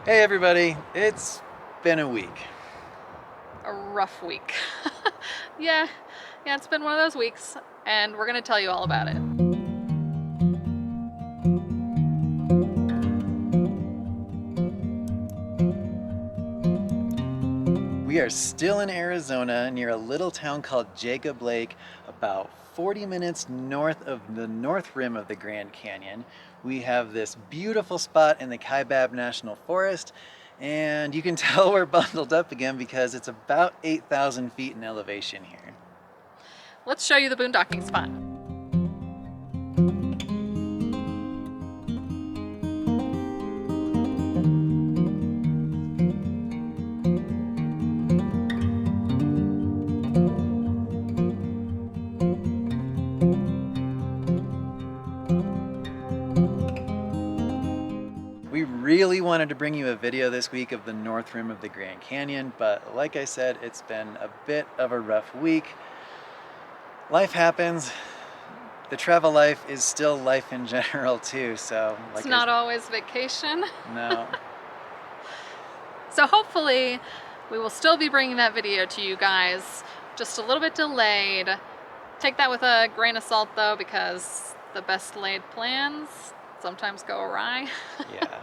Hey everybody, it's been a week. A rough week. Yeah, it's been one of those weeks, and we're gonna tell you all about it. We are still in Arizona near a little town called Jayco Lake, about 40 minutes north of the north rim of the Grand Canyon. We have this beautiful spot in the Kaibab National Forest, and you can tell we're bundled up again because it's about 8,000 feet in elevation here. Let's show you the boondocking spot. We really wanted to bring you a video this week of the north rim of the Grand Canyon, but like I said, it's been a bit of a rough week. Life happens. The travel life is still life in general too, so It's not always vacation. No. So hopefully we will still be bringing that video to you guys, just a little bit delayed. Take that with a grain of salt though, because the best laid plans sometimes go awry. Yeah.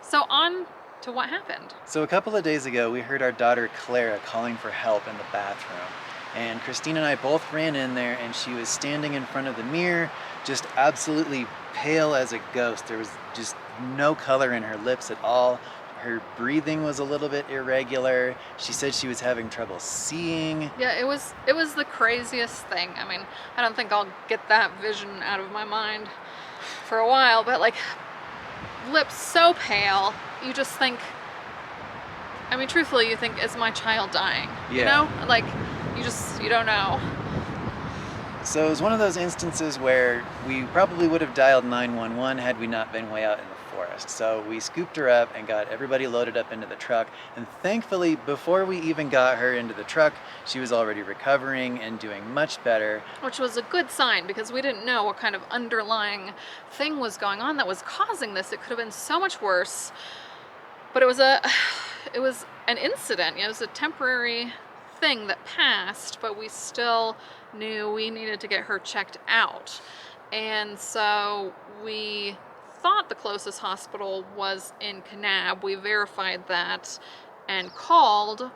So on to what happened. So a couple of days ago, we heard our daughter Clara calling for help in the bathroom. And Christine and I both ran in there, and she was standing in front of the mirror, just absolutely pale as a ghost. There was just no color in her lips at all. Her breathing was a little bit irregular. She said she was having trouble seeing. Yeah, it was the craziest thing. I mean, I don't think I'll get that vision out of my mind for a while, but like, lips so pale, you just think, I mean, truthfully, you think, is my child dying? Yeah. You know? Like, you don't know. So it was one of those instances where we probably would have dialed 911 had we not been way out in the forest. So we scooped her up and got everybody loaded up into the truck. And thankfully, before we even got her into the truck, she was already recovering and doing much better. Which was a good sign, because we didn't know what kind of underlying thing was going on that was causing this. It could have been so much worse. But it was an incident. It was a temporary thing that passed, but we still knew we needed to get her checked out. And so we thought the closest hospital was in Kanab. We verified that and called,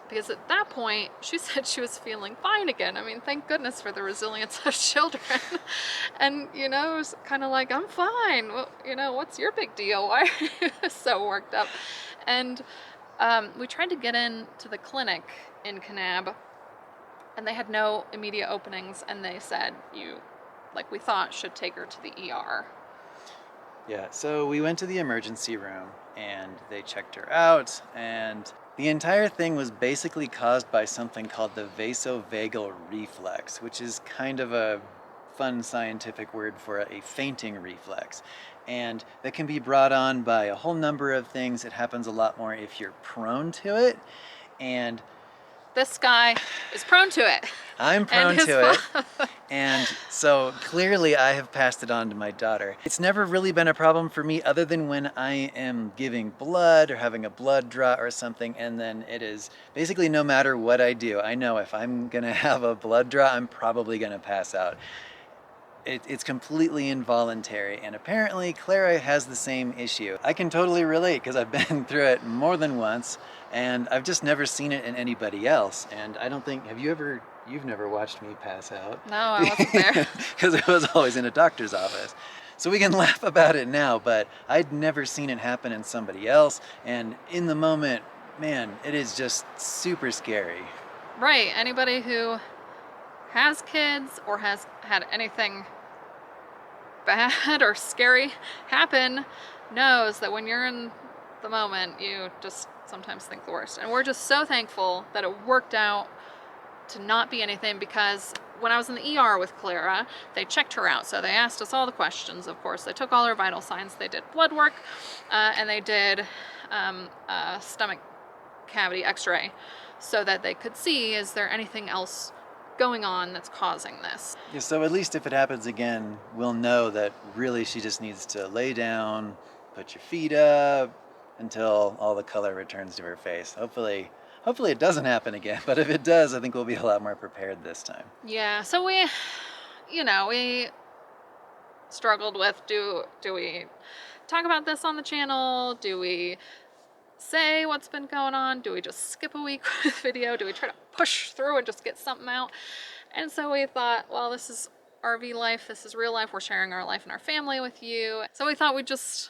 because at that point she said she was feeling fine again. I mean, thank goodness for the resilience of children. And it was kind of like, I'm fine. Well, what's your big deal? Why are you so worked up? And we tried to get into the clinic in Kanab, and they had no immediate openings, and they said we thought should take her to the ER. Yeah, so we went to the emergency room and they checked her out, and the entire thing was basically caused by something called the vasovagal reflex, which is kind of a fun scientific word for a fainting reflex. And that can be brought on by a whole number of things. It happens a lot more if you're prone to it. And this guy is prone to it. I'm prone to it. And so clearly I have passed it on to my daughter. It's never really been a problem for me other than when I am giving blood or having a blood draw or something, and then it is basically no matter what I do, I know if I'm gonna have a blood draw, I'm probably gonna pass out. It's completely involuntary, and apparently Clara has the same issue. I can totally relate because I've been through it more than once, and I've just never seen it in anybody else. And I don't think, you've never watched me pass out? No, I wasn't there. Because it was always in a doctor's office. So we can laugh about it now, but I'd never seen it happen in somebody else, and in the moment, man, it is just super scary. Right, anybody who has kids or has had anything bad or scary happen knows that when you're in the moment, you just sometimes think the worst. And we're just so thankful that it worked out to not be anything, because when I was in the ER with Clara, they checked her out. So they asked us all the questions, of course. They took all her vital signs. They did blood work, and they did a stomach cavity x-ray so that they could see, is there anything else going on that's causing this. Yeah, so at least if it happens again, we'll know that really she just needs to lay down, put your feet up, until all the color returns to her face. Hopefully it doesn't happen again, but if it does, I think we'll be a lot more prepared this time. Yeah, so we struggled with, do we talk about this on the channel? Do we say what's been going on? Do we just skip a week with video? Do we try to push through and just get something out? And so we thought, well, this is RV life, this is real life, we're sharing our life and our family with you. So we thought we'd just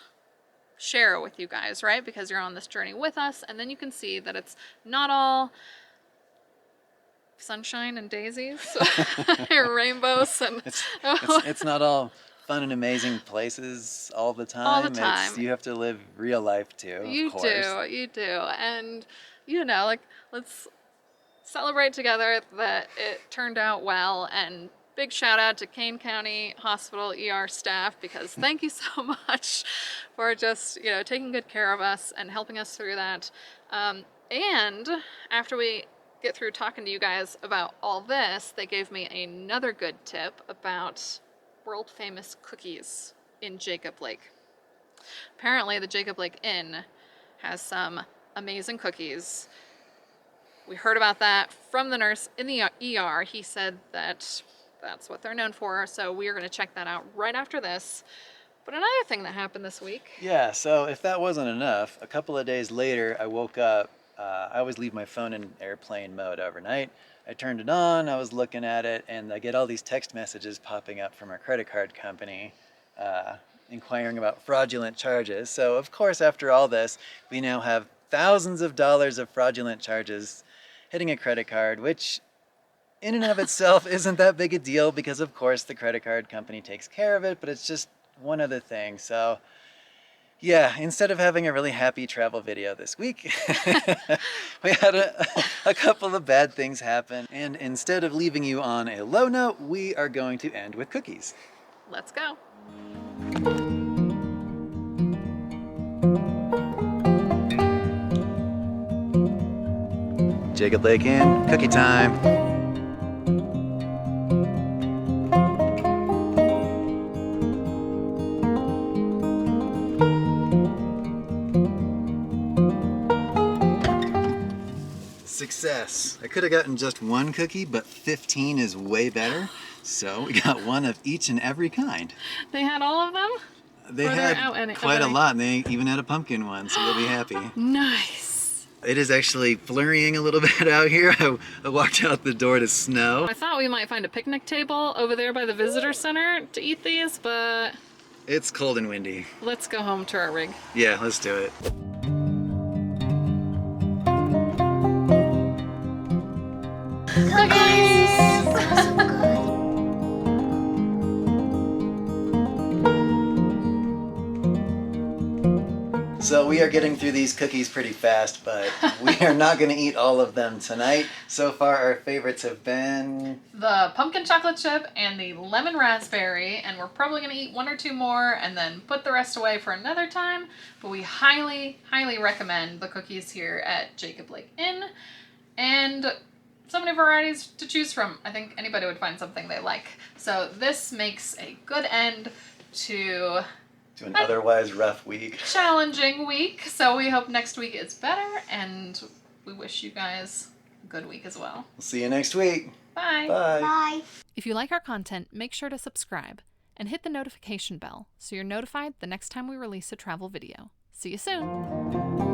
share it with you guys, right? Because you're on this journey with us, and then you can see that it's not all sunshine and daisies, rainbows, and it's not all fun and amazing places all the time. All the time. You have to live real life too, You of course. do, and let's celebrate together that it turned out well. And big shout out to Kane County Hospital ER staff, because thank you so much for just, taking good care of us and helping us through that. And after we get through talking to you guys about all this, they gave me another good tip about world famous cookies in Jacob Lake. Apparently the Jacob Lake Inn has some amazing cookies. We heard about that from the nurse in the ER. He said that that's what they're known for, so we are going to check that out right after this. But another thing that happened this week. Yeah, so if that wasn't enough, a couple of days later I woke up. I always leave my phone in airplane mode overnight. I turned it on, I was looking at it, and I get all these text messages popping up from our credit card company inquiring about fraudulent charges. So of course, after all this, we now have thousands of dollars of fraudulent charges hitting a credit card, which in and of itself isn't that big a deal, because of course the credit card company takes care of it, but it's just one other thing. So yeah, instead of having a really happy travel video this week, we had a couple of bad things happen. And instead of leaving you on a low note, we are going to end with cookies. Let's go. Jacob Lake Inn, cookie time. Success. I could have gotten just one cookie, but 15 is way better. So we got one of each and every kind. They had all of them? They had quite a lot, and they even had a pumpkin one, so you'll be happy. Nice. It is actually flurrying a little bit out here. I walked out the door to snow. I thought we might find a picnic table over there by the visitor center to eat these, but it's cold and windy. Let's go home to our rig. Yeah, let's do it. So we are getting through these cookies pretty fast, but we are not going to eat all of them tonight. So far our favorites have been the pumpkin chocolate chip and the lemon raspberry, and we're probably going to eat one or two more and then put the rest away for another time. But we highly, highly recommend the cookies here at Jacob Lake Inn. And so many varieties to choose from. I think anybody would find something they like. So this makes a good end to an otherwise rough week. Challenging week. So we hope next week is better, and we wish you guys a good week as well. We'll see you next week. Bye. Bye. Bye. If you like our content, make sure to subscribe and hit the notification bell so you're notified the next time we release a travel video. See you soon.